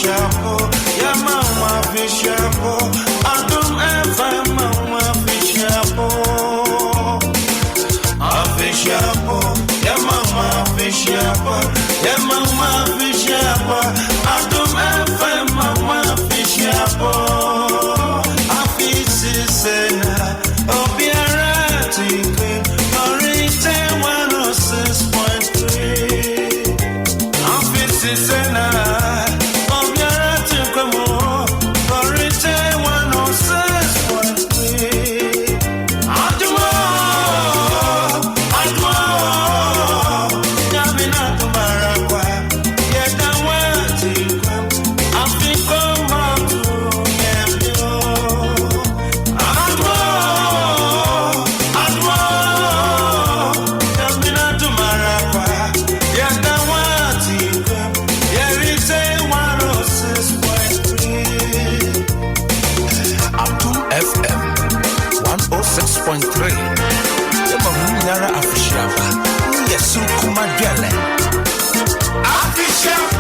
Fishapo, yeah, Mama Fishapo, Adum FM, Mama Fishapo, Fishapo, yeah, Mama Fishapo, yeah, Mama Fishapo, Adum FM, Mama Fishapo, Afisi Sena, Obiara Tikwe, Orite 106.3, Afisi Sena. FM 106.3. Yama Munyara Afishaba. Yesu Kumadele. Afishaba.